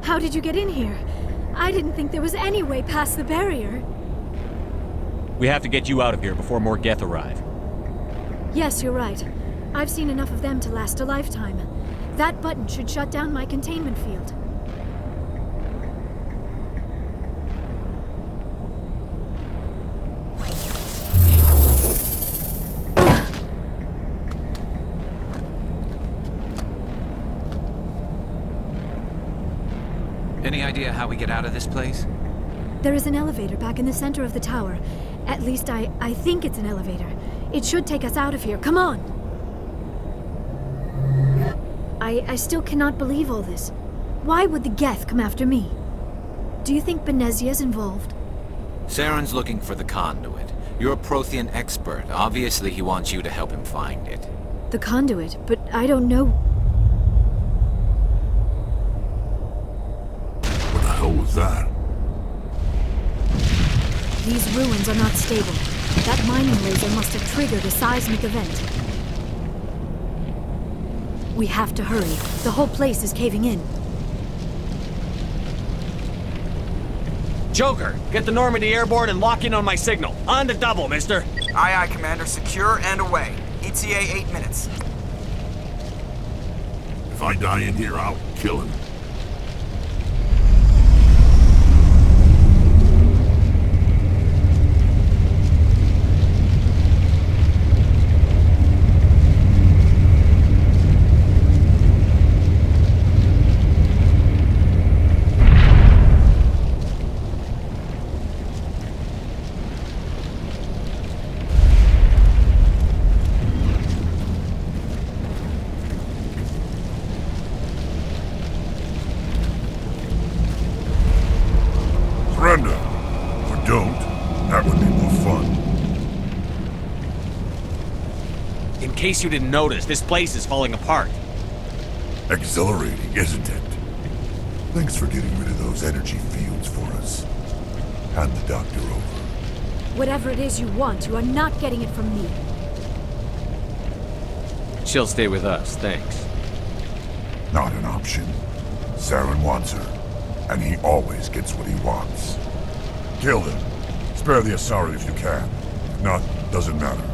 How did you get in here? I didn't think there was any way past the barrier. We have to get you out of here before more Geth arrive. Yes, you're right. I've seen enough of them to last a lifetime. That button should shut down my containment field. Any idea how we get out of this place? There is an elevator back in the center of the tower. At least I think it's an elevator. It should take us out of here. Come on! I still cannot believe all this. Why would the Geth come after me? Do you think Benezia's involved? Saren's looking for the conduit. You're a Prothean expert. Obviously, he wants you to help him find it. The conduit, but I don't know. What the hell was that? These ruins are not stable. That mining laser must have triggered a seismic event. We have to hurry. The whole place is caving in. Joker, get the Normandy airborne and lock in on my signal. On the double, mister. Aye, aye, Commander. Secure and away. ETA 8 minutes. If I die in here, I'll kill him. Surrender. Or don't. That would be more fun. In case you didn't notice, this place is falling apart. Exhilarating, isn't it? Thanks for getting rid of those energy fields for us. Hand the doctor over. Whatever it is you want, you are not getting it from me. She'll stay with us, thanks. Not an option. Saren wants her, and he always gets what he wants. Kill him. Spare the Asari if you can. If not, doesn't matter.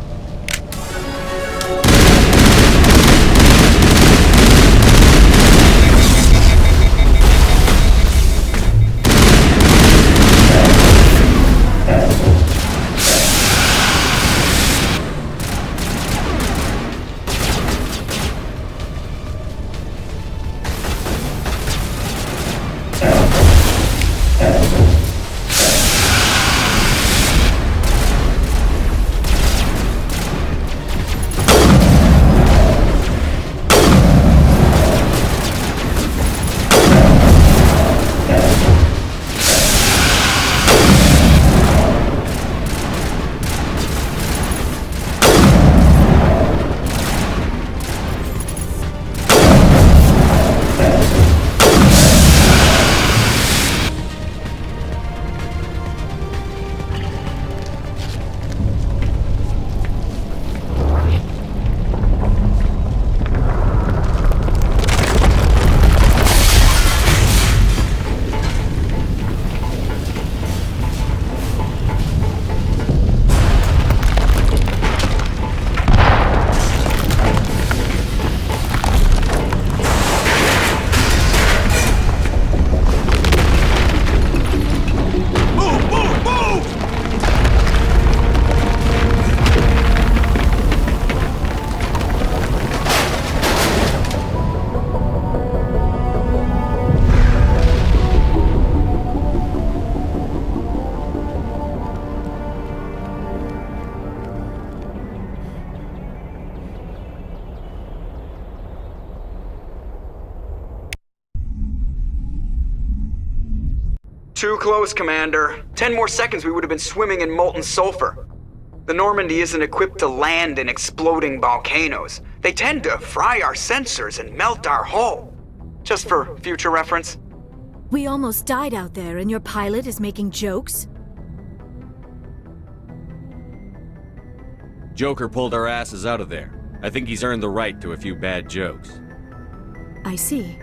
Too close, Commander. 10 more seconds we would have been swimming in molten sulfur. The Normandy isn't equipped to land in exploding volcanoes. They tend to fry our sensors and melt our hull. Just for future reference. We almost died out there and your pilot is making jokes? Joker pulled our asses out of there. I think he's earned the right to a few bad jokes. I see.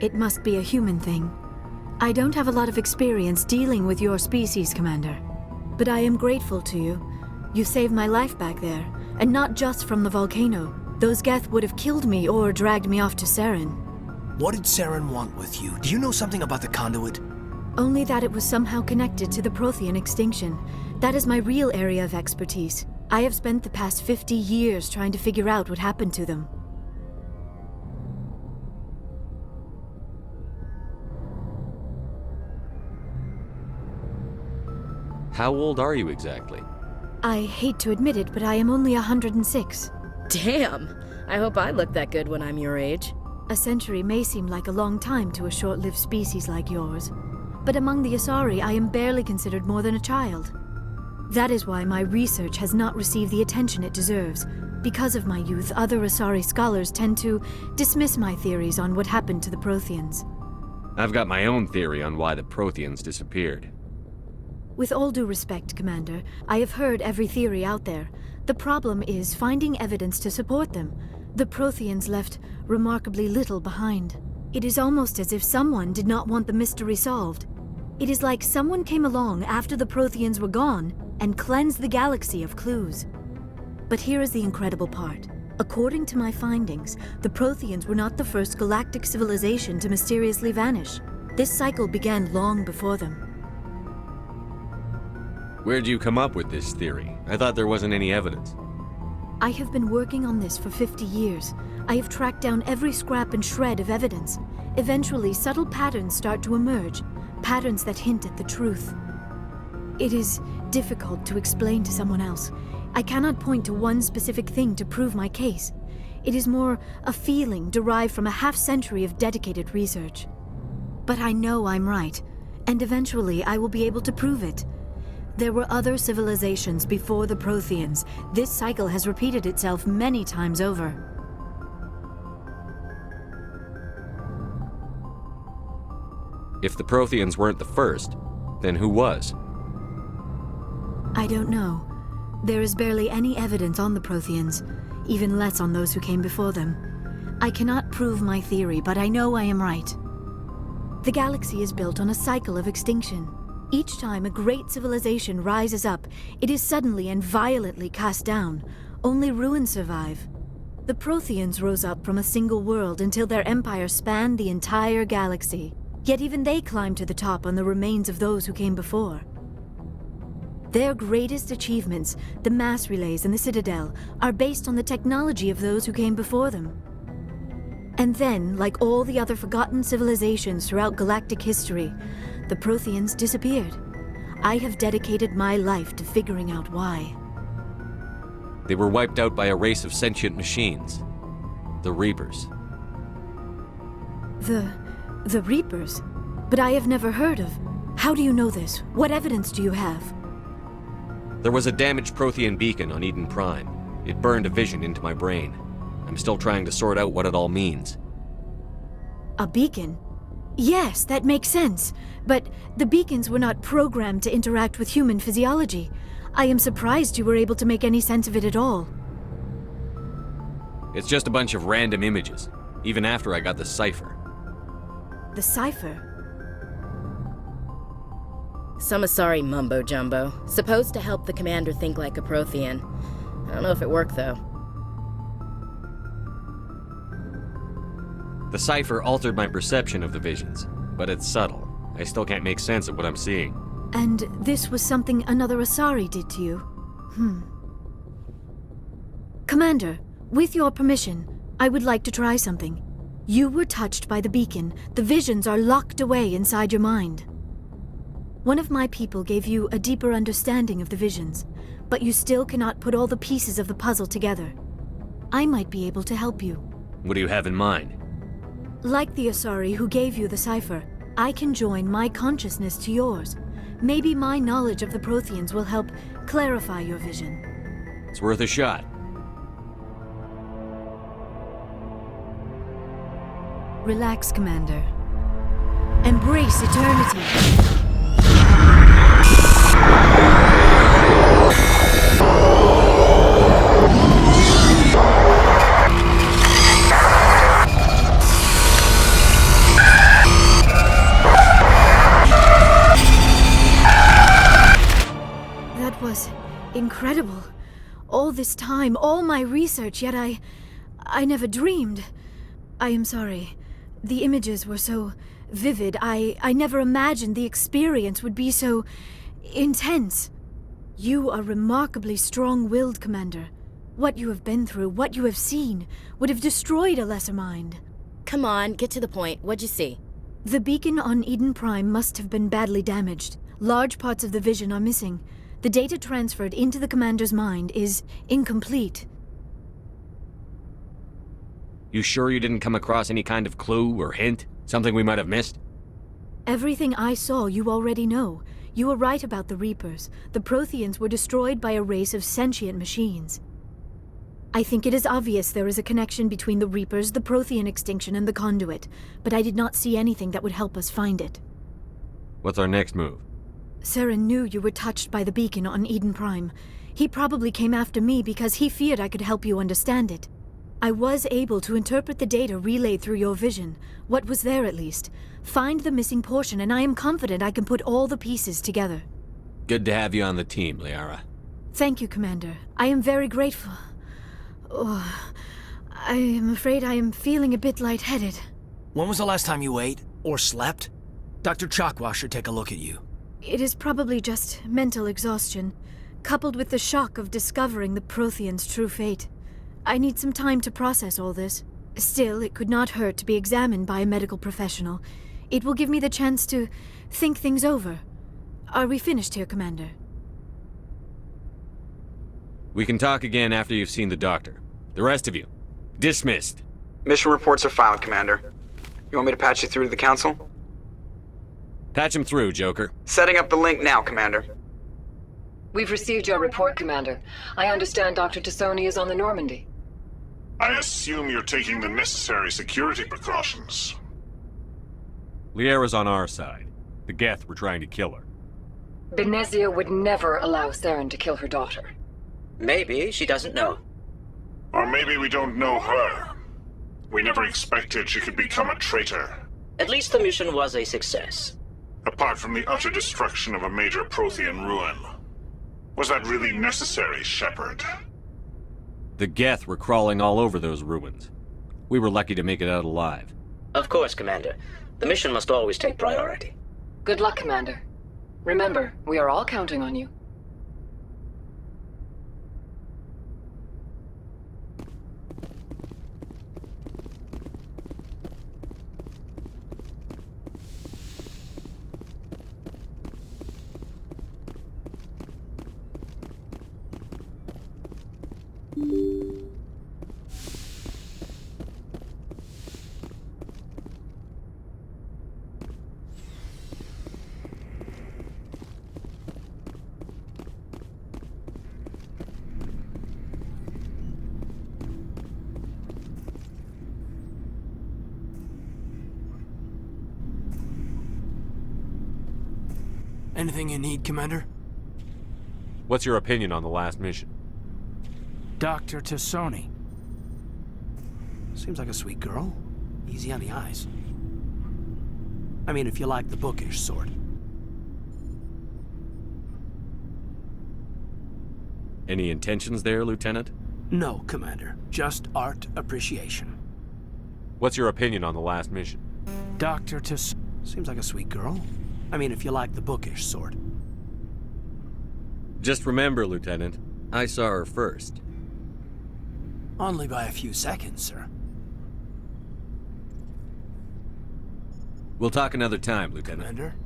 It must be a human thing. I don't have a lot of experience dealing with your species, Commander. But I am grateful to you. You saved my life back there, and not just from the volcano. Those Geth would have killed me or dragged me off to Saren. What did Saren want with you? Do you know something about the conduit? Only that it was somehow connected to the Prothean extinction. That is my real area of expertise. I have spent the past 50 years trying to figure out what happened to them. How old are you exactly? I hate to admit it, but I am only 106. Damn! I hope I look that good when I'm your age. A century may seem like a long time to a short-lived species like yours, but among the Asari I am barely considered more than a child. That is why my research has not received the attention it deserves. Because of my youth, other Asari scholars tend to dismiss my theories on what happened to the Protheans. I've got my own theory on why the Protheans disappeared. With all due respect, Commander, I have heard every theory out there. The problem is finding evidence to support them. The Protheans left remarkably little behind. It is almost as if someone did not want the mystery solved. It is like someone came along after the Protheans were gone and cleansed the galaxy of clues. But here is the incredible part. According to my findings, the Protheans were not the first galactic civilization to mysteriously vanish. This cycle began long before them. Where'd you come up with this theory? I thought there wasn't any evidence. I have been working on this for 50 years. I have tracked down every scrap and shred of evidence. Eventually, subtle patterns start to emerge, patterns that hint at the truth. It is difficult to explain to someone else. I cannot point to one specific thing to prove my case. It is more a feeling derived from a half-century of dedicated research. But I know I'm right, and eventually I will be able to prove it. There were other civilizations before the Protheans. This cycle has repeated itself many times over. If the Protheans weren't the first, then who was? I don't know. There is barely any evidence on the Protheans, even less on those who came before them. I cannot prove my theory, but I know I am right. The galaxy is built on a cycle of extinction. Each time a great civilization rises up, it is suddenly and violently cast down. Only ruins survive. The Protheans rose up from a single world until their empire spanned the entire galaxy. Yet even they climbed to the top on the remains of those who came before. Their greatest achievements, the mass relays and the Citadel, are based on the technology of those who came before them. And then, like all the other forgotten civilizations throughout galactic history, the Protheans disappeared. I have dedicated my life to figuring out why. They were wiped out by a race of sentient machines. The Reapers. The Reapers? But I have never heard of. How do you know this? What evidence do you have? There was a damaged Prothean beacon on Eden Prime. It burned a vision into my brain. I'm still trying to sort out what it all means. A beacon? Yes, that makes sense. But the beacons were not programmed to interact with human physiology. I am surprised you were able to make any sense of it at all. It's just a bunch of random images, even after I got the cipher. The cipher? Some Asari mumbo-jumbo, supposed to help the commander think like a Prothean. I don't know if it worked, though. The cipher altered my perception of the visions, but it's subtle. I still can't make sense of what I'm seeing. And this was something another Asari did to you? Commander, with your permission, I would like to try something. You were touched by the beacon. The visions are locked away inside your mind. One of my people gave you a deeper understanding of the visions, but you still cannot put all the pieces of the puzzle together. I might be able to help you. What do you have in mind? Like the Asari who gave you the cipher, I can join my consciousness to yours. Maybe my knowledge of the Protheans will help clarify your vision. It's worth a shot. Relax, Commander. Embrace eternity. Incredible. All this time, all my research, yet I never dreamed. I am sorry. The images were so vivid. I never imagined the experience would be so intense. You are remarkably strong-willed, Commander. What you have been through, what you have seen, would have destroyed a lesser mind. Come on, get to the point. What'd you see? The beacon on Eden Prime must have been badly damaged. Large parts of the vision are missing. The data transferred into the Commander's mind is incomplete. You sure you didn't come across any kind of clue or hint? Something we might have missed? Everything I saw you already know. You were right about the Reapers. The Protheans were destroyed by a race of sentient machines. I think it is obvious there is a connection between the Reapers, the Prothean extinction, and the Conduit, but I did not see anything that would help us find it. What's our next move? Saren knew you were touched by the beacon on Eden Prime. He probably came after me because he feared I could help you understand it. I was able to interpret the data relayed through your vision, what was there at least, find the missing portion, and I am confident I can put all the pieces together. Good to have you on the team, Liara. Thank you, Commander. I am very grateful. Oh, I am afraid I am feeling a bit lightheaded. When was the last time you ate? Or slept? Dr. Chakwa should take a look at you. It is probably just mental exhaustion, coupled with the shock of discovering the Prothean's true fate. I need some time to process all this. Still, it could not hurt to be examined by a medical professional. It will give me the chance to think things over. Are we finished here, Commander? We can talk again after you've seen the doctor. The rest of you, dismissed. Mission reports are filed, Commander. You want me to patch you through to the Council? Patch him through, Joker. Setting up the link now, Commander. We've received your report, Commander. I understand Dr. Tassoni is on the Normandy. I assume you're taking the necessary security precautions. Liara's on our side. The Geth were trying to kill her. Benezia would never allow Saren to kill her daughter. Maybe she doesn't know. Or maybe we don't know her. We never expected she could become a traitor. At least the mission was a success. Apart from the utter destruction of a major Prothean ruin. Was that really necessary, Shepard? The Geth were crawling all over those ruins. We were lucky to make it out alive. Of course, Commander. The mission must always take priority. Good luck, Commander. Remember, we are all counting on you. Anything you need, Commander? What's your opinion on the last mission? Dr. Tassoni. Seems like a sweet girl. Easy on the eyes. I mean, if you like the bookish sort. Any intentions there, Lieutenant? No, Commander. Just art appreciation. What's your opinion on the last mission? Dr. Tassoni. Seems like a sweet girl. I mean, if you like the bookish sort. Just remember, Lieutenant, I saw her first. Only by a few seconds, sir. We'll talk another time, Lieutenant. Commander?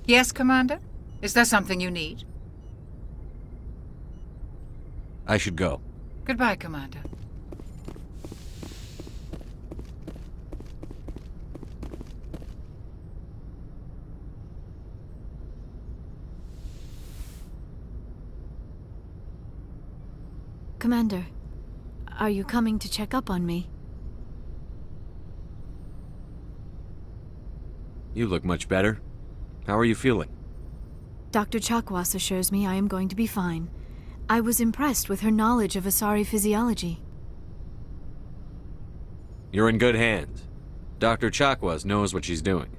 Yes, Commander? Is there something you need? I should go. Goodbye, Commander. Commander, are you coming to check up on me? You look much better. How are you feeling? Dr. Chakwas assures me I am going to be fine. I was impressed with her knowledge of Asari physiology. You're in good hands. Dr. Chakwas knows what she's doing.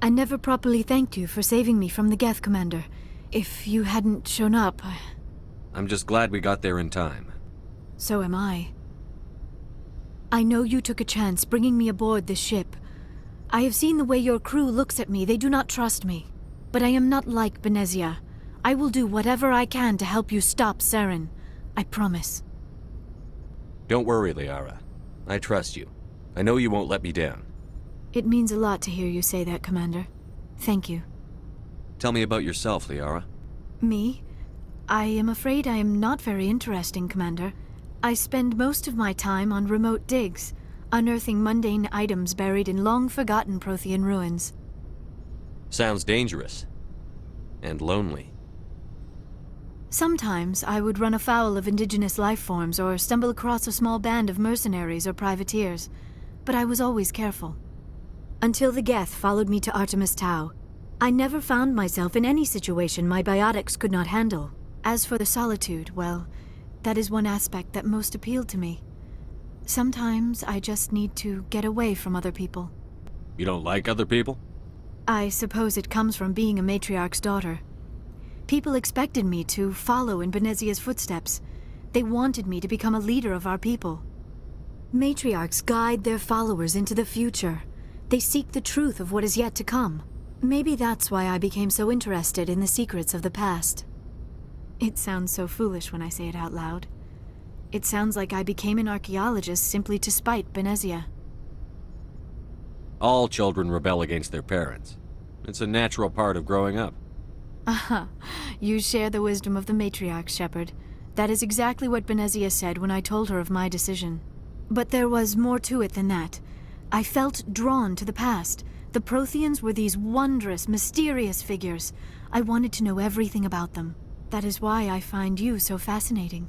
I never properly thanked you for saving me from the Geth, Commander. If you hadn't shown up... I'm just glad we got there in time. So am I. I know you took a chance bringing me aboard this ship. I have seen the way your crew looks at me. They do not trust me. But I am not like Benezia. I will do whatever I can to help you stop Saren. I promise. Don't worry, Liara. I trust you. I know you won't let me down. It means a lot to hear you say that, Commander. Thank you. Tell me about yourself, Liara. Me? I am afraid I am not very interesting, Commander. I spend most of my time on remote digs, unearthing mundane items buried in long-forgotten Prothean ruins. Sounds dangerous. And lonely. Sometimes I would run afoul of indigenous life forms or stumble across a small band of mercenaries or privateers, but I was always careful. Until the Geth followed me to Artemis Tau, I never found myself in any situation my biotics could not handle. As for the solitude, well, that is one aspect that most appealed to me. Sometimes I just need to get away from other people. You don't like other people? I suppose it comes from being a matriarch's daughter. People expected me to follow in Benezia's footsteps. They wanted me to become a leader of our people. Matriarchs guide their followers into the future. They seek the truth of what is yet to come. Maybe that's why I became so interested in the secrets of the past. It sounds so foolish when I say it out loud. It sounds like I became an archaeologist simply to spite Benezia. All children rebel against their parents. It's a natural part of growing up. Aha, you share the wisdom of the matriarch, Shepard. That is exactly what Benezia said when I told her of my decision. But there was more to it than that. I felt drawn to the past. The Protheans were these wondrous, mysterious figures. I wanted to know everything about them. That is why I find you so fascinating.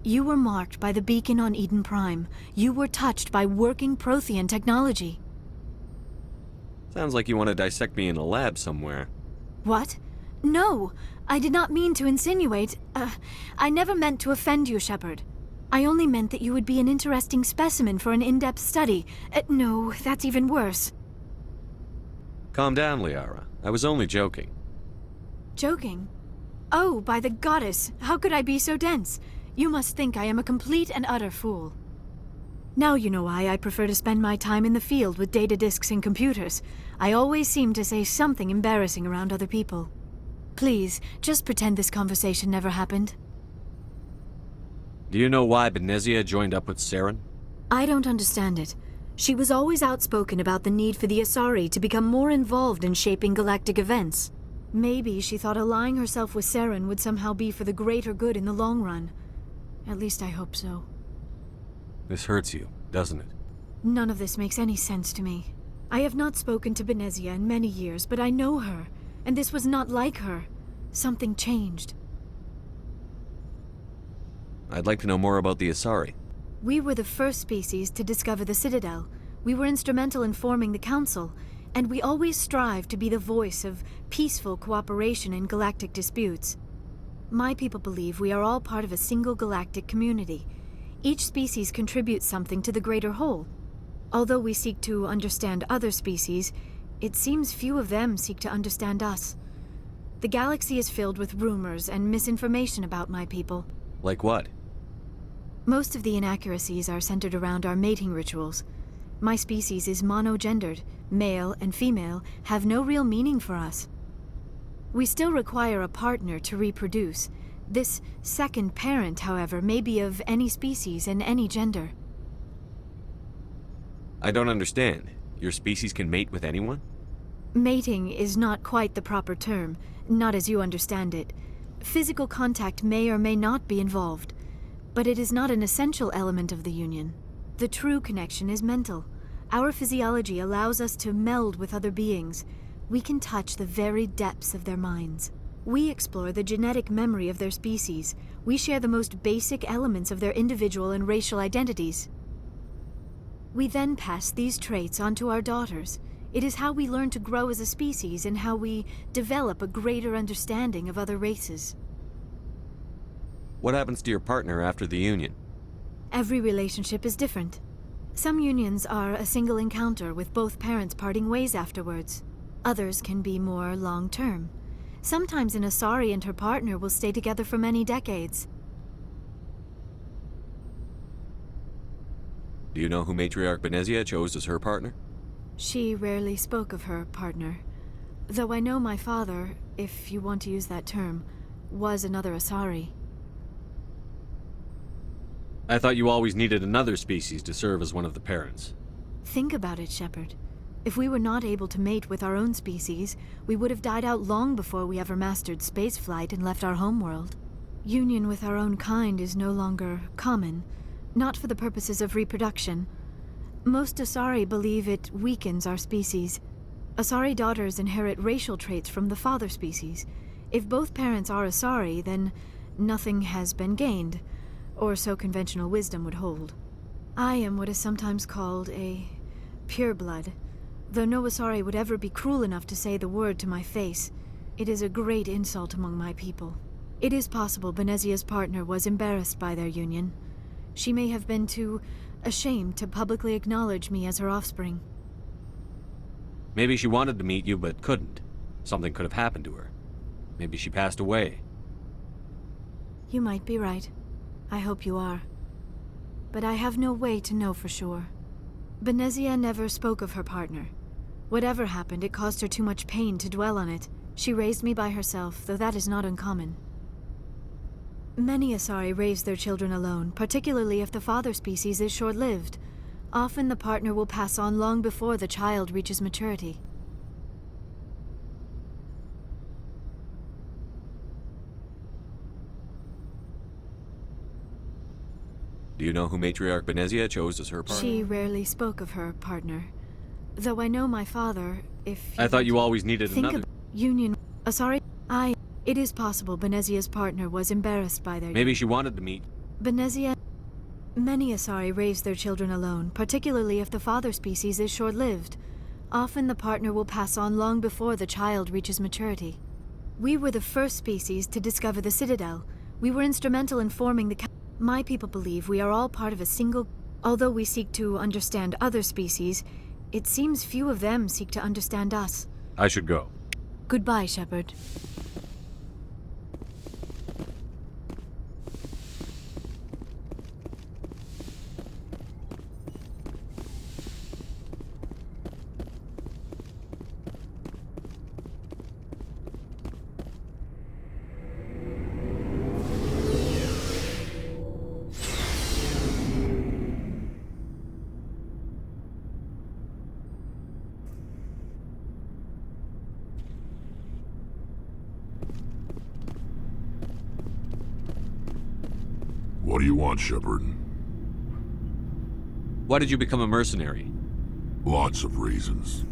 You were marked by the beacon on Eden Prime. You were touched by working Prothean technology. Sounds like you want to dissect me in a lab somewhere. What? No! I did not mean to insinuate. I never meant to offend you, Shepard. I only meant that you would be an interesting specimen for an in-depth study. No, that's even worse. Calm down, Liara. I was only joking. Joking? Oh, by the goddess, how could I be so dense? You must think I am a complete and utter fool. Now you know why I prefer to spend my time in the field with data disks and computers. I always seem to say something embarrassing around other people. Please, just pretend this conversation never happened. Do you know why Benezia joined up with Saren? I don't understand it. She was always outspoken about the need for the Asari to become more involved in shaping galactic events. Maybe she thought allying herself with Saren would somehow be for the greater good in the long run. At least I hope so. This hurts you, doesn't it? None of this makes any sense to me. I have not spoken to Benezia in many years, but I know her, and this was not like her. Something changed. I'd like to know more about the Asari. We were the first species to discover the Citadel. We were instrumental in forming the Council, and we always strive to be the voice of peaceful cooperation in galactic disputes. My people believe we are all part of a single galactic community. Each species contributes something to the greater whole. Although we seek to understand other species, it seems few of them seek to understand us. The galaxy is filled with rumors and misinformation about my people. Like what? Most of the inaccuracies are centered around our mating rituals. My species is monogendered. Male and female have no real meaning for us. We still require a partner to reproduce. This second parent, however, may be of any species and any gender. I don't understand. Your species can mate with anyone? Mating is not quite the proper term, not as you understand it. Physical contact may or may not be involved, but it is not an essential element of the union. The true connection is mental. Our physiology allows us to meld with other beings. We can touch the very depths of their minds. We explore the genetic memory of their species. We share the most basic elements of their individual and racial identities. We then pass these traits on to our daughters. It is how we learn to grow as a species and how we develop a greater understanding of other races. What happens to your partner after the union? Every relationship is different. Some unions are a single encounter with both parents parting ways afterwards. Others can be more long-term. Sometimes an Asari and her partner will stay together for many decades. Do you know who Matriarch Benezia chose as her partner? She rarely spoke of her partner. Though I know my father, if you want to use that term, was another Asari. I thought you always needed another species to serve as one of the parents. Think about it, Shepard. If we were not able to mate with our own species, we would have died out long before we ever mastered spaceflight and left our homeworld. Union with our own kind is no longer common, not for the purposes of reproduction. Most Asari believe it weakens our species. Asari daughters inherit racial traits from the father species. If both parents are Asari, then nothing has been gained, or so conventional wisdom would hold. I am what is sometimes called a pureblood. Though no Asari would ever be cruel enough to say the word to my face, it is a great insult among my people. It is possible Benezia's partner was embarrassed by their union. She may have been too ashamed to publicly acknowledge me as her offspring. Maybe she wanted to meet you but couldn't. Something could have happened to her. Maybe she passed away. You might be right. I hope you are. But I have no way to know for sure. Benezia never spoke of her partner. Whatever happened, it caused her too much pain to dwell on it. She raised me by herself, though that is not uncommon. Many Asari raise their children alone, particularly if the father species is short-lived. Often the partner will pass on long before the child reaches maturity. Do you know who Matriarch Benezia chose as her partner? She rarely spoke of her partner. Though I know my father, I thought you always needed think another. Union. Asari. It is possible Benezia's partner was embarrassed by their. Maybe she wanted to meet. Benezia. Many Asari raise their children alone, particularly if the father species is short-lived. Often the partner will pass on long before the child reaches maturity. We were the first species to discover the Citadel. We were instrumental in forming the. My people believe we are all part of a single. Although we seek to understand other species, it seems few of them seek to understand us. I should go. Goodbye, Shepard. What do you want, Shepard? Why did you become a mercenary? Lots of reasons.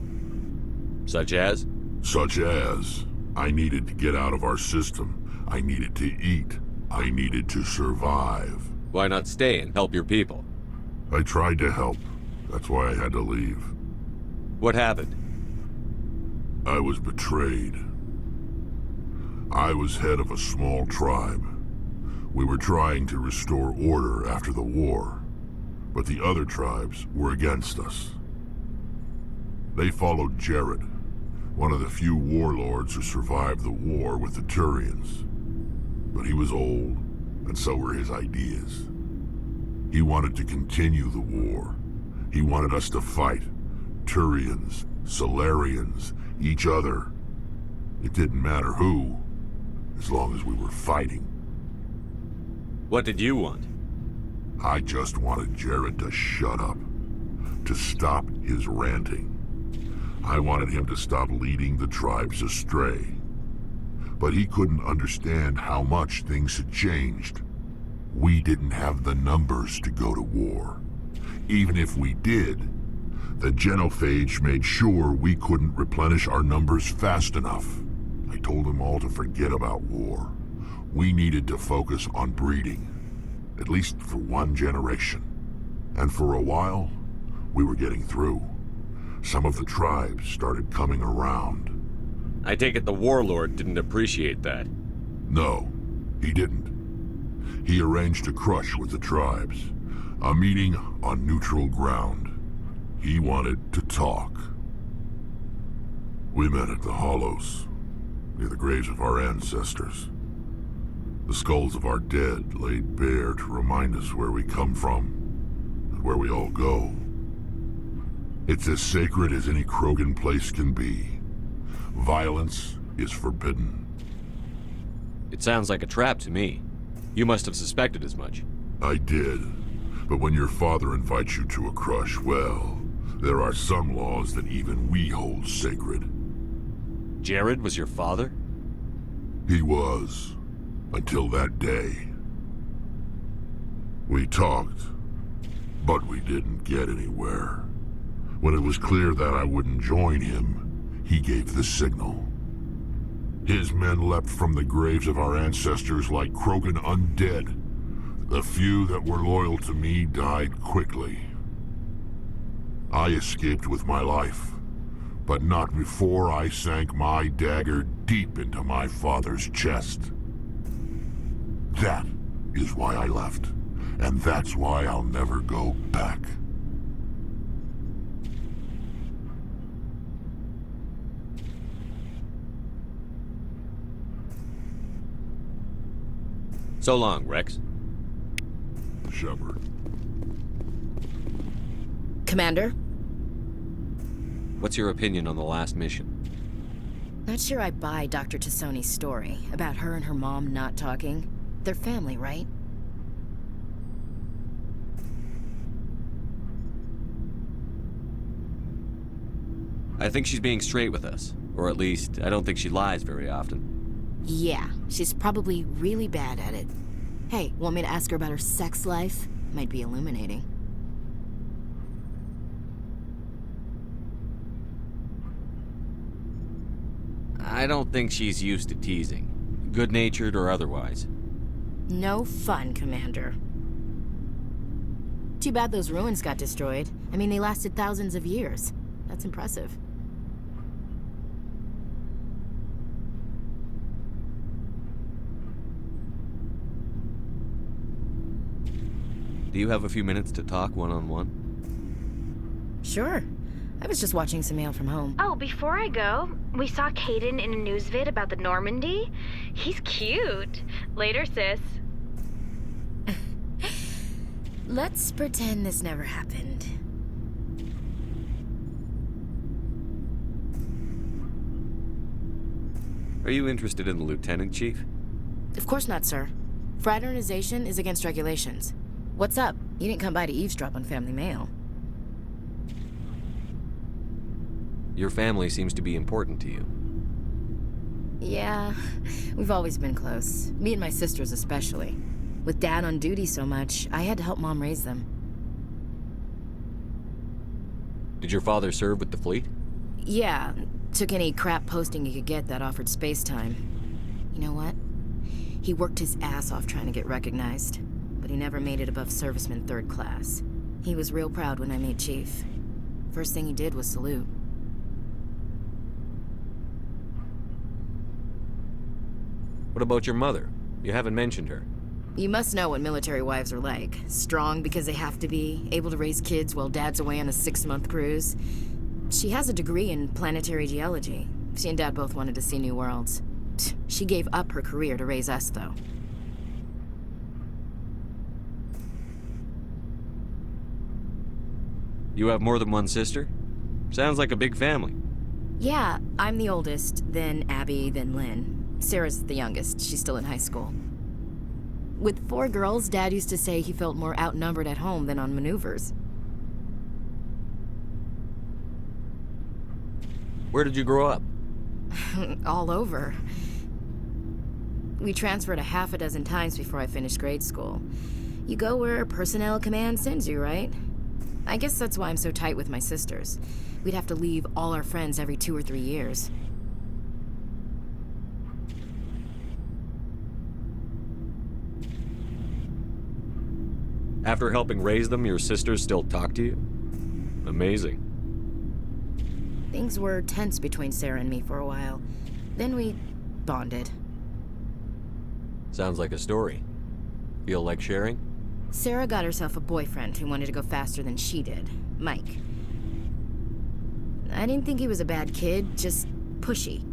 Such as? Such as, I needed to get out of our system. I needed to eat. I needed to survive. Why not stay and help your people? I tried to help. That's why I had to leave. What happened? I was betrayed. I was head of a small tribe. We were trying to restore order after the war, but the other tribes were against us. They followed Jared, one of the few warlords who survived the war with the Turians. But he was old, and so were his ideas. He wanted to continue the war. He wanted us to fight. Turians, Solarians, each other. It didn't matter who, as long as we were fighting. What did you want? I just wanted Jared to shut up, to stop his ranting. I wanted him to stop leading the tribes astray. But he couldn't understand how much things had changed. We didn't have the numbers to go to war. Even if we did, the genophage made sure we couldn't replenish our numbers fast enough. I told them all to forget about war. We needed to focus on breeding, at least for one generation. And for a while, we were getting through. Some of the tribes started coming around. I take it the warlord didn't appreciate that. No, he didn't. He arranged a crush with the tribes. A meeting on neutral ground. He wanted to talk. We met at the Hollows, near the graves of our ancestors. The skulls of our dead laid bare to remind us where we come from, and where we all go. It's as sacred as any Krogan place can be. Violence is forbidden. It sounds like a trap to me. You must have suspected as much. I did. But when your father invites you to a crush, well, there are some laws that even we hold sacred. Jared was your father? He was. Until that day. We talked, but we didn't get anywhere. When it was clear that I wouldn't join him, he gave the signal. His men leapt from the graves of our ancestors like Krogan undead. The few that were loyal to me died quickly. I escaped with my life, but not before I sank my dagger deep into my father's chest. That is why I left, and that's why I'll never go back. So long, Rex. Shepard. Commander? What's your opinion on the last mission? Not sure I buy Dr. Tassoni's story about her and her mom not talking. They're family, right? I think she's being straight with us. Or at least, I don't think she lies very often. Yeah, she's probably really bad at it. Hey, want me to ask her about her sex life? Might be illuminating. I don't think she's used to teasing. Good-natured or otherwise. No fun, Commander. Too bad those ruins got destroyed. I mean, they lasted thousands of years. That's impressive. Do you have a few minutes to talk one-on-one? Sure. I was just watching some mail from home. Oh, before I go, we saw Caden in a news vid about the Normandy. He's cute. Later, sis. Let's pretend this never happened. Are you interested in the Lieutenant Chief? Of course not, sir. Fraternization is against regulations. What's up? You didn't come by to eavesdrop on family mail. Your family seems to be important to you. Yeah, we've always been close. Me and my sisters especially. With Dad on duty so much, I had to help Mom raise them. Did your father serve with the fleet? Yeah, took any crap posting he could get that offered space time. You know what? He worked his ass off trying to get recognized, but he never made it above serviceman 3rd class. He was real proud when I made Chief. First thing he did was salute. What about your mother? You haven't mentioned her. You must know what military wives are like. Strong because they have to be, able to raise kids while Dad's away on a 6-month cruise. She has a degree in planetary geology. She and Dad both wanted to see new worlds. She gave up her career to raise us, though. You have more than one sister? Sounds like a big family. Yeah, I'm the oldest, then Abby, then Lynn. Sarah's the youngest. She's still in high school. With 4 girls, Dad used to say he felt more outnumbered at home than on maneuvers. Where did you grow up? All over. We transferred a half a dozen times before I finished grade school. You go where personnel command sends you, right? I guess that's why I'm so tight with my sisters. We'd have to leave all our friends every 2 or 3 years. After helping raise them, your sisters still talk to you? Amazing. Things were tense between Sarah and me for a while. Then we bonded. Sounds like a story. Feel like sharing? Sarah got herself a boyfriend who wanted to go faster than she did, Mike. I didn't think he was a bad kid, just pushy.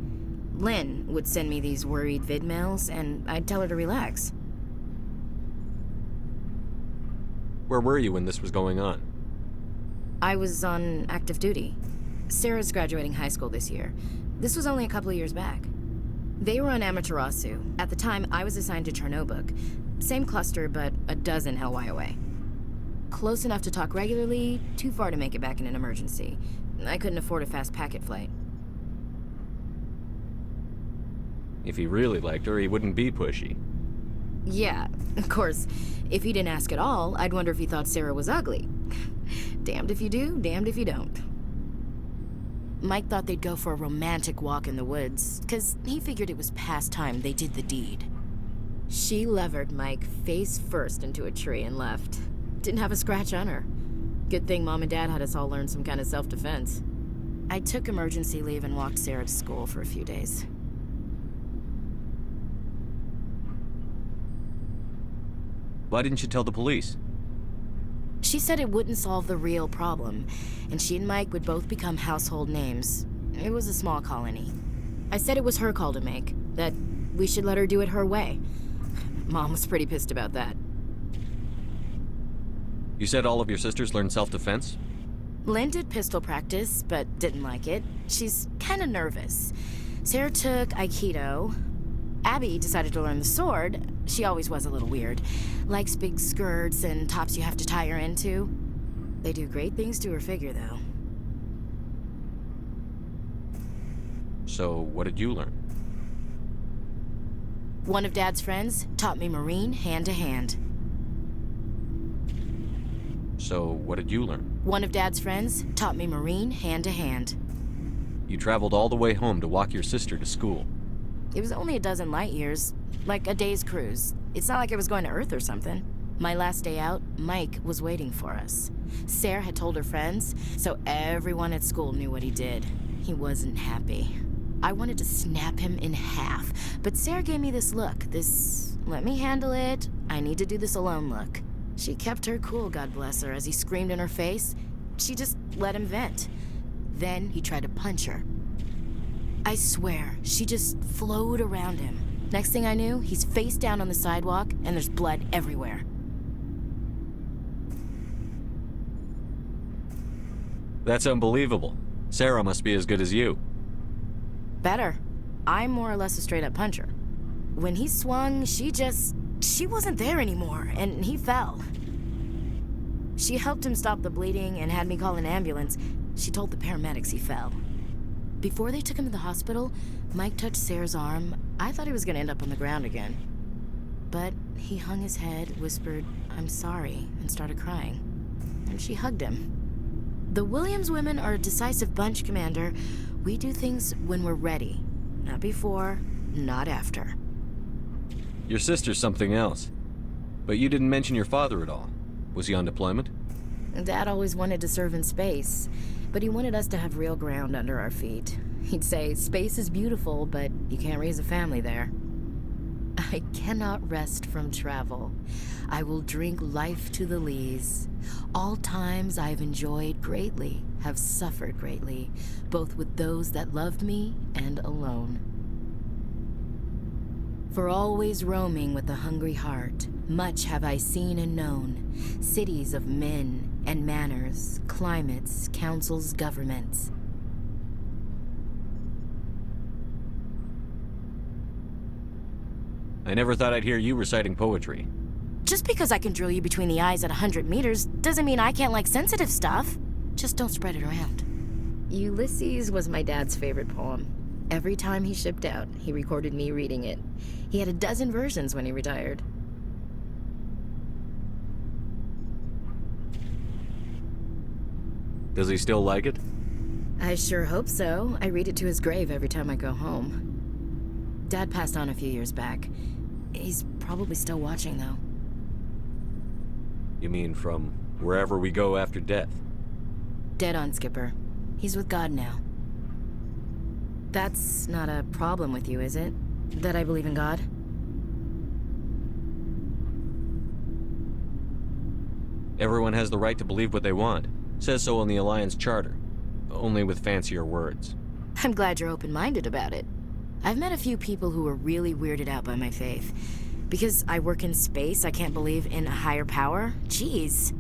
Lynn would send me these worried vid mails, and I'd tell her to relax. Where were you when this was going on? I was on active duty. Sarah's graduating high school this year. This was only a couple of years back. They were on Amaterasu. At the time, I was assigned to Chernobog. Same cluster, but a dozen Hellwire away. Close enough to talk regularly, too far to make it back in an emergency. I couldn't afford a fast packet flight. If he really liked her, he wouldn't be pushy. Yeah, of course, if he didn't ask at all, I'd wonder if he thought Sarah was ugly. Damned if you do, damned if you don't. Mike thought they'd go for a romantic walk in the woods, because he figured it was past time they did the deed. She levered Mike face first into a tree and left. Didn't have a scratch on her. Good thing Mom and Dad had us all learn some kind of self-defense. I took emergency leave and walked Sarah to school for a few days. Why didn't you tell the police? She said it wouldn't solve the real problem, and she and Mike would both become household names. It was a small colony. I said it was her call to make, that we should let her do it her way. Mom was pretty pissed about that. You said all of your sisters learned self-defense? Lynn did pistol practice, but didn't like it. She's kind of nervous. Sarah took Aikido. Abby decided to learn the sword. She always was a little weird. Likes big skirts and tops you have to tie her into. They do great things to her figure, though. So, what did you learn? One of Dad's friends taught me Marine hand-to-hand. So, what did you learn? One of Dad's friends taught me Marine hand-to-hand. You traveled all the way home to walk your sister to school. It was only a dozen light years, like a day's cruise. It's not like I was going to Earth or something. My last day out, Mike was waiting for us. Sarah had told her friends, so everyone at school knew what he did. He wasn't happy. I wanted to snap him in half, but Sarah gave me this look, this let me handle it, I need to do this alone look. She kept her cool, God bless her, as he screamed in her face. She just let him vent. Then he tried to punch her. I swear, she just flowed around him. Next thing I knew, he's face down on the sidewalk, and there's blood everywhere. That's unbelievable. Sarah must be as good as you. Better. I'm more or less a straight-up puncher. When he swung, she wasn't there anymore, and he fell. She helped him stop the bleeding and had me call an ambulance. She told the paramedics he fell. Before they took him to the hospital, Mike touched Sarah's arm. I thought he was gonna end up on the ground again. But he hung his head, whispered, "I'm sorry," and started crying. And she hugged him. The Williams women are a decisive bunch, Commander. We do things when we're ready. Not before, not after. Your sister's something else. But you didn't mention your father at all. Was he on deployment? Dad always wanted to serve in space, but he wanted us to have real ground under our feet. He'd say, space is beautiful, but you can't raise a family there. I cannot rest from travel. I will drink life to the lees. All times I have enjoyed greatly, have suffered greatly, both with those that loved me and alone. For always roaming with a hungry heart, much have I seen and known, cities of men and manners, climates, councils, governments. I never thought I'd hear you reciting poetry. Just because I can drill you between the eyes at 100 meters doesn't mean I can't like sensitive stuff. Just don't spread it around. Ulysses was my dad's favorite poem. Every time he shipped out, he recorded me reading it. He had a dozen versions when he retired. Does he still like it? I sure hope so. I read it to his grave every time I go home. Dad passed on a few years back. He's probably still watching, though. You mean from wherever we go after death? Dead on, Skipper. He's with God now. That's not a problem with you, is it? That I believe in God? Everyone has the right to believe what they want. Says so in the Alliance Charter. Only with fancier words. I'm glad you're open-minded about it. I've met a few people who were really weirded out by my faith. Because I work in space, I can't believe in a higher power? Jeez.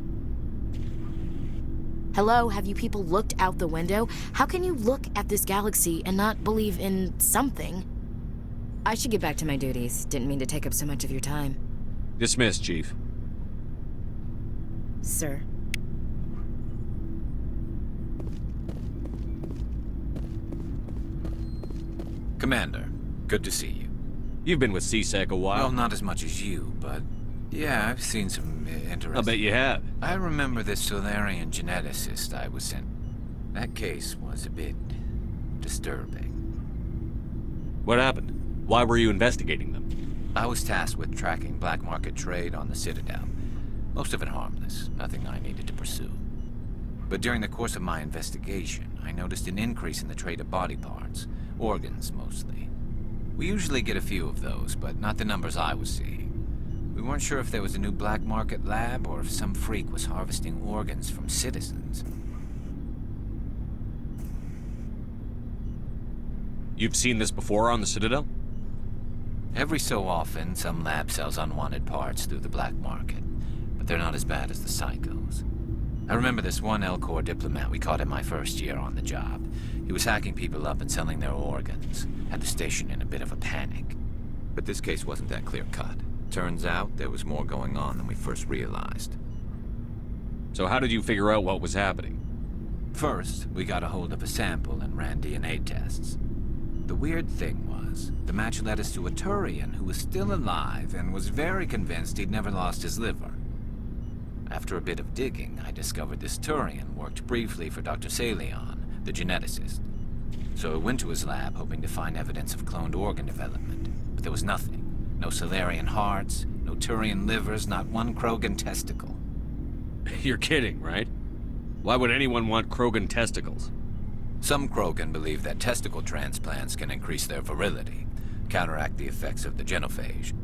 Hello, have you people looked out the window? How can you look at this galaxy and not believe in something? I should get back to my duties. Didn't mean to take up so much of your time. Dismissed, Chief. Sir. Commander, good to see you. You've been with CSEC a while. Well, not as much as you, but yeah, I've seen some interesting... I'll bet you have. I remember this Solarian geneticist I was in. That case was a bit disturbing. What happened? Why were you investigating them? I was tasked with tracking black market trade on the Citadel. Most of it harmless, nothing I needed to pursue. But during the course of my investigation, I noticed an increase in the trade of body parts, organs mostly. We usually get a few of those, but not the numbers I was seeing. We weren't sure if there was a new black market lab or if some freak was harvesting organs from citizens. You've seen this before on the Citadel? Every so often, some lab sells unwanted parts through the black market, but they're not as bad as the psychos. I remember this one L-Corps diplomat we caught in my first year on the job. He was hacking people up and selling their organs. Had the station in a bit of a panic. But this case wasn't that clear-cut. Turns out there was more going on than we first realized. So how did you figure out what was happening? First, we got a hold of a sample and ran DNA tests. The weird thing was, the match led us to a Turian who was still alive and was very convinced he'd never lost his liver. After a bit of digging, I discovered this Turian worked briefly for Dr. Salion, the geneticist. So I went to his lab hoping to find evidence of cloned organ development, but there was nothing. No Solarian hearts, no Turian livers, not one Krogan testicle. You're kidding, right? Why would anyone want Krogan testicles? Some Krogan believe that testicle transplants can increase their virility, counteract the effects of the genophage.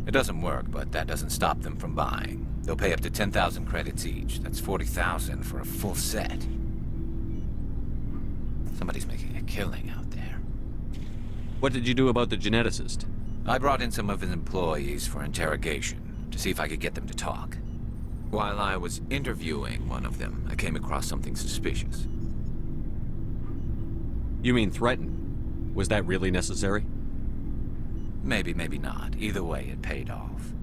It doesn't work, but that doesn't stop them from buying. They'll pay up to 10,000 credits each. That's 40,000 for a full set. Somebody's making a killing out there. What did you do about the geneticist? I brought in some of his employees for interrogation, to see if I could get them to talk. While I was interviewing one of them, I came across something suspicious. You mean threaten? Was that really necessary? Maybe, maybe not. Either way, it paid off.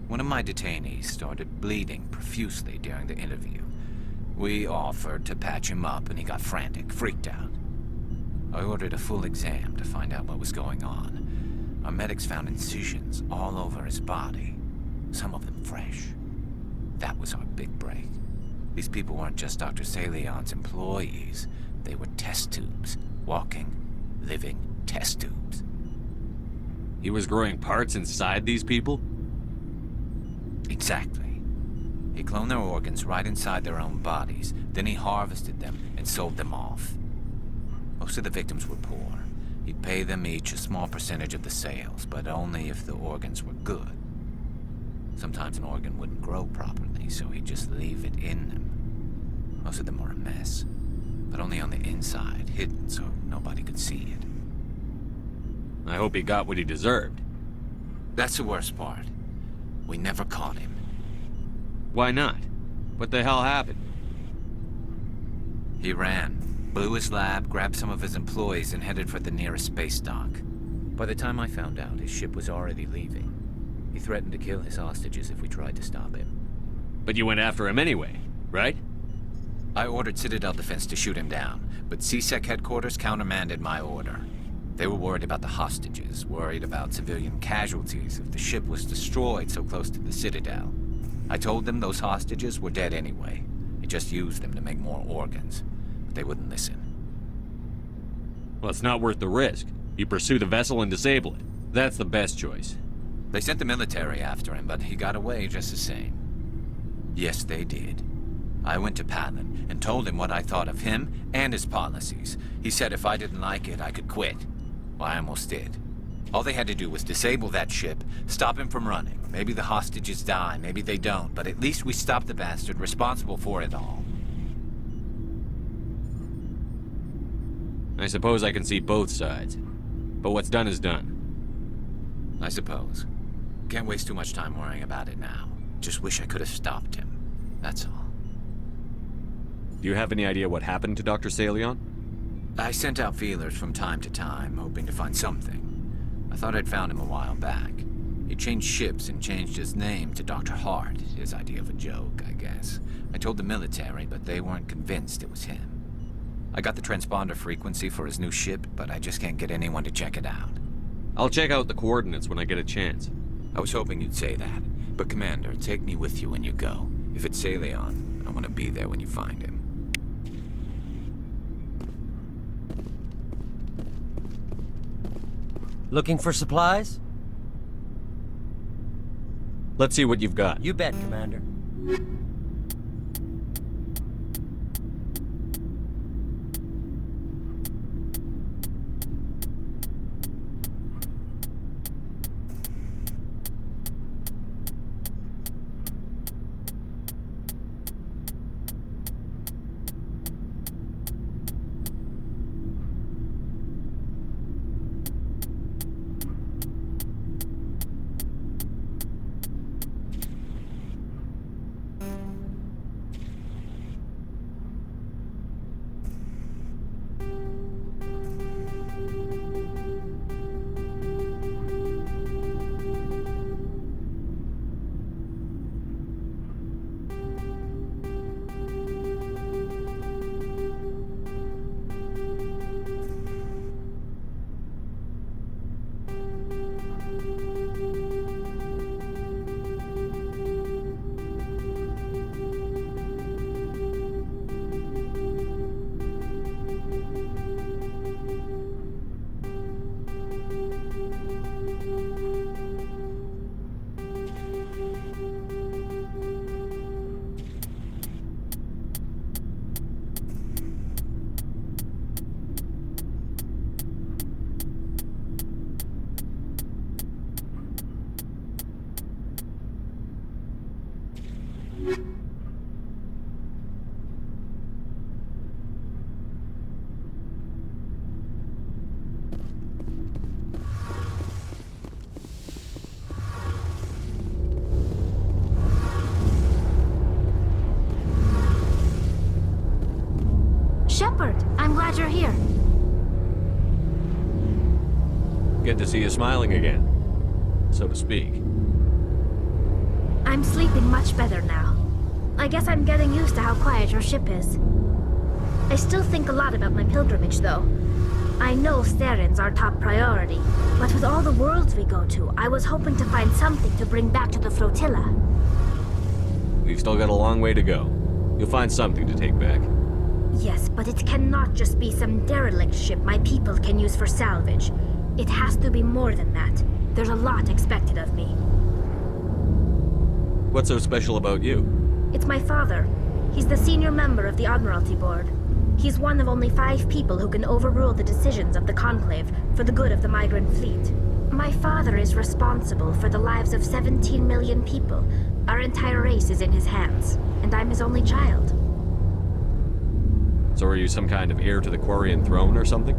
One of my detainees started bleeding profusely during the interview. We offered to patch him up and he got frantic, freaked out. I ordered a full exam to find out what was going on. Our medics found incisions all over his body, some of them fresh. That was our big break. These people weren't just Dr. Salion's employees. They were test tubes. Walking, living test tubes. He was growing parts inside these people? Exactly. He cloned their organs right inside their own bodies. Then he harvested them and sold them off. Most of the victims were poor. He'd pay them each a small percentage of the sales, but only if the organs were good. Sometimes an organ wouldn't grow properly, so he'd just leave it in them. Most of them were a mess, but only on the inside, hidden so nobody could see it. I hope he got what he deserved. That's the worst part. We never caught him. Why not? What the hell happened? He ran, blew his lab, grabbed some of his employees, and headed for the nearest space dock. By the time I found out, his ship was already leaving. He threatened to kill his hostages if we tried to stop him. But you went after him anyway, right? I ordered Citadel Defense to shoot him down, but CSEC headquarters countermanded my order. They were worried about the hostages, worried about civilian casualties if the ship was destroyed so close to the Citadel. I told them those hostages were dead anyway. They just used them to make more organs, but they wouldn't listen. Well, it's not worth the risk. You pursue the vessel and disable it. That's the best choice. They sent the military after him, but he got away just the same. Yes, they did. I went to Palin and told him what I thought of him and his policies. He said if I didn't like it, I could quit. Well, I almost did. All they had to do was disable that ship, stop him from running. Maybe the hostages die, maybe they don't, but at least we stopped the bastard responsible for it all. I suppose I can see both sides. But what's done is done. I suppose. Can't waste too much time worrying about it now. Just wish I could have stopped him. That's all. Do you have any idea what happened to Dr. Salion? I sent out feelers from time to time, hoping to find something. I thought I'd found him a while back. He changed ships and changed his name to Dr. Hart, his idea of a joke, I guess. I told the military, but they weren't convinced it was him. I got the transponder frequency for his new ship, but I just can't get anyone to check it out. I'll check out the coordinates when I get a chance. I was hoping you'd say that. But Commander, take me with you when you go. If it's Salion, I want to be there when you find him. Looking for supplies? Let's see what you've got. You bet, Commander. Shepard, I'm glad you're here. Good to see you smiling again, so to speak. I'm sleeping much better now. I guess I'm getting used to how quiet your ship is. I still think a lot about my pilgrimage, though. I know Theron's our top priority, but with all the worlds we go to, I was hoping to find something to bring back to the flotilla. We've still got a long way to go. You'll find something to take back. Yes, but it cannot just be some derelict ship my people can use for salvage. It has to be more than that. There's a lot expected of me. What's so special about you? It's my father. He's the senior member of the Admiralty Board. He's one of only 5 people who can overrule the decisions of the Conclave for the good of the migrant fleet. My father is responsible for the lives of 17 million people. Our entire race is in his hands, and I'm his only child. So are you some kind of heir to the Quarian throne or something?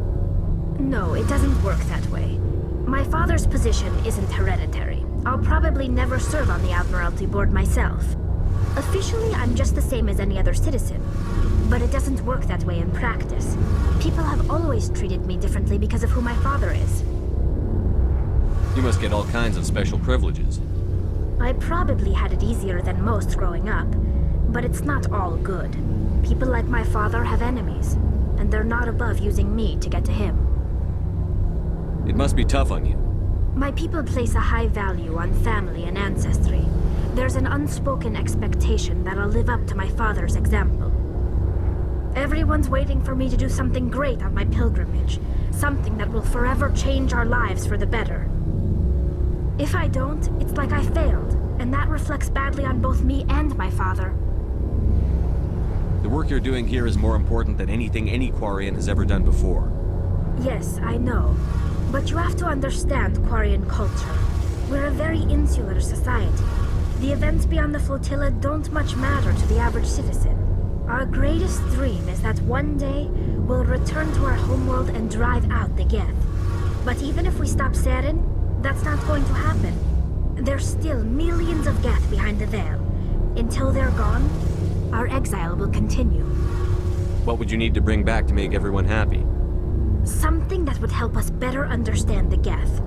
No, it doesn't work that way. My father's position isn't hereditary. I'll probably never serve on the Admiralty Board myself. Officially, I'm just the same as any other citizen. But it doesn't work that way in practice. People have always treated me differently because of who my father is. You must get all kinds of special privileges. I probably had it easier than most growing up, but it's not all good. People like my father have enemies, and they're not above using me to get to him. It must be tough on you. My people place a high value on family and ancestry. There's an unspoken expectation that I'll live up to my father's example. Everyone's waiting for me to do something great on my pilgrimage, something that will forever change our lives for the better. If I don't, it's like I failed, and that reflects badly on both me and my father. The work you're doing here is more important than anything any Quarian has ever done before. Yes, I know. But you have to understand Quarian culture. We're a very insular society. The events beyond the flotilla don't much matter to the average citizen. Our greatest dream is that one day we'll return to our homeworld and drive out the Geth. But even if we stop Saren, that's not going to happen. There's still millions of Geth behind the veil. Until they're gone, our exile will continue. What would you need to bring back to make everyone happy? Something that would help us better understand the Geth.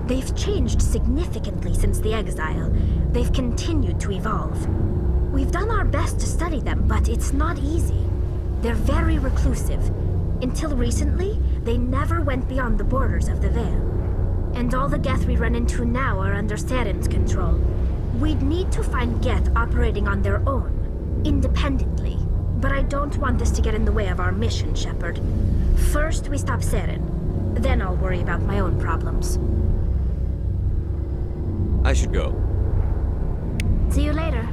They've changed significantly since the exile. They've continued to evolve. We've done our best to study them, but it's not easy. They're very reclusive. Until recently, they never went beyond the borders of the Veil. And all the Geth we run into now are under Saren's control. We'd need to find Geth operating on their own, independently. But I don't want this to get in the way of our mission, Shepard. First, we stop Saren. Then I'll worry about my own problems. I should go. See you later.